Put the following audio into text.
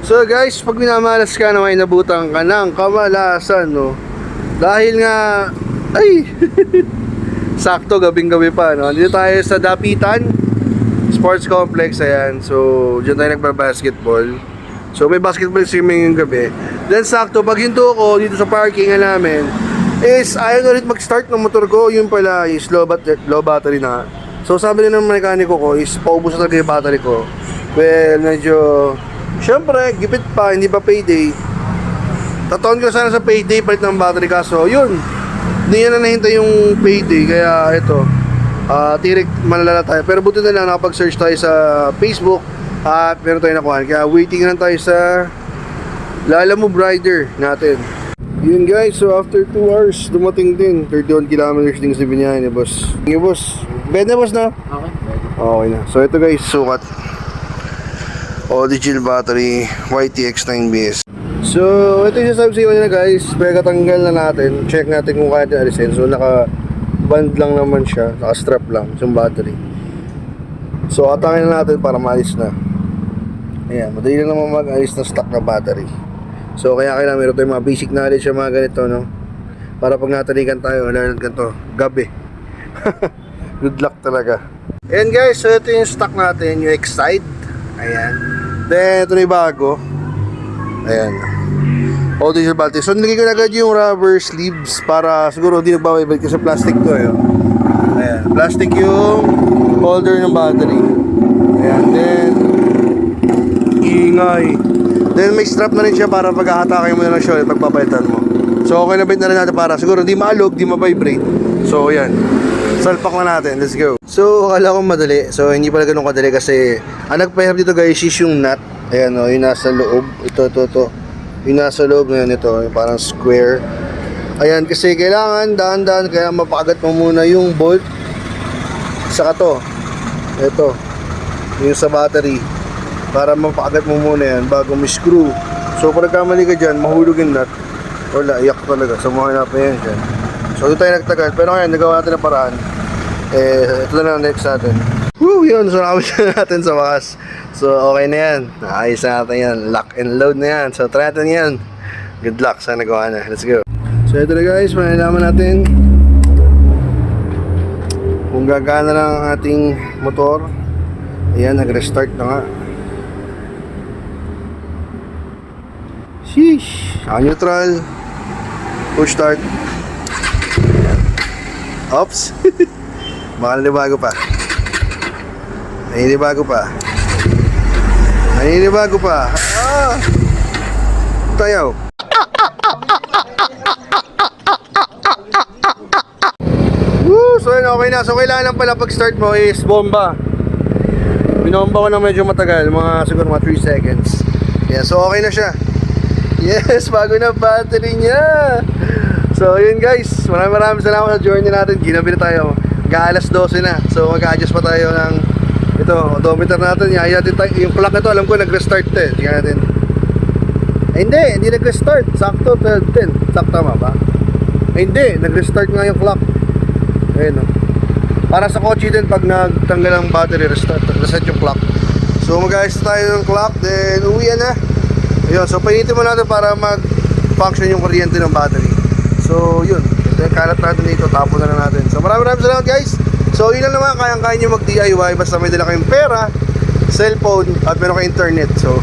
So guys, pag minamalas ka na may nabutan ka ng kamalasan, no? Dahil nga, ay, sakto, gabing-gabi pa, no? Dito tayo sa Dapitan Sports Complex, ayan. So, dyan tayo nagba-basketball. So, may basketball swimming yung gabi. Then, sakto, pag hinto ko dito sa parking namin, is ayaw na ulit mag-start ng motor ko. Yun pala, is low battery na. So, sabi rin ng mekaniko ko, is paubos na talaga yung battery ko. Well, medyo, syempre, gipit pa, hindi pa payday. Tataon ko sana sa payday, palit ng battery, kaso, yun, hindi na nahintay yung payday, kaya ito, tirik malala tayo. Pero buti na lang, nakapag-search tayo sa Facebook, at meron tayo nakuha. Kaya waiting lang tayo sa Lalamove Rider natin. Yun guys, so after 2 hours, dumating din. 31 kilometers din sa binyahe ni boss. Yung boss, bed na boss na? Okay. Okay na. So ito guys, sukat. Audigil battery, YTX9BS. So ito yung sasabi sa inyo na guys, pagkatanggal na natin, check natin kung kaya na alisin. So naka-band lang naman siya, naka-strap lang yung battery. So atangin na natin para maalis na. Ayan, madali lang naman mag-alis ng stock na battery. So kaya kailangan meron tayong mga basic knowledge sa mga ganito, no? Para pag natalikan tayo, learn ganito, gabi. Good luck talaga. Ayan guys, so ito yung stock natin, yung Excite. Ayan. Then ito na yung bago. Ayan. Audio battery. So nilagay ko na agad yung rubber sleeves para siguro hindi nagbabay kasi plastic to eh. Ayan. Plastic yung holder ng battery. Ayan. Then ingay. Then may strap na rin siya para pag hahatake mo na lang siya pagpapalitan mo. So okay na bait na rin natin para siguro hindi maalog, hindi ma-vibrate. So ayan. Salpak na natin. Let's go. So akala ko madali. So hindi pala ganun kadali kasi ang nagpahirap dito guys is yung nut. Ayan o, yung nasa loob. Ito. Yung nasa loob na yun, ito. Yung parang square. Ayan, kasi kailangan dahan-dahan. Kaya mapakagat mo muna yung bolt. Saka to. Ito. Yung sa battery. Para mapakagat mo muna yan bago mo screw. So pag nagkamali ka dyan, mahulog yung nut. Wala, iyak talaga. So mahanap na yan dyan. So ito tayo nagtagal. Pero ngayon, nagawa natin ang paraan. Ito na lang next natin. Woo! Yun, so nakabit na natin sa wakas. So okay na yan. Ayos na natin yan. Lock and load na yan. So try natin yan. Good luck sa nagawa na. Let's go. So ito na guys, malalaman natin kung gagana lang ang ating motor. Ayan, nag-restart na nga. Sheesh! Neutral. Push start. Oops! Baka nalibago pa. Naninibago pa. Ah! Tayaw. Woo! So yun, okay na. So kailangan lang pala pag-start mo is bomba. Binomba ko na medyo matagal. Siguro mga 3 seconds. Yeah, so okay na siya. Yes, bago na battery niya. So yun guys, maraming salamat sa journey natin. Ginabi na tayo. Alas 12 na. So mag-adjust pa tayo ng ito, odometer natin. Yung clock na to, alam ko nag-restart eh. Tingnan natin. Hindi nag-restart. Sakto 12:10. Sakto tama ba? Hindi, nag-restart nga yung clock. Ayun, no? Para sa kotse din pag nagtanggal ang battery, reset yung clock. So mag-ayos tayo ng clock, then uwi na. Ayun, so painitin mo natin para mag-function yung kuryente ng battery. So yun, ito yung kalat natin dito, tapon na lang natin. So maraming salamat guys. So yun lang naman, kayang-kaya nyo mag-DIY basta may dala kayong pera, cellphone, at meron kayong internet. So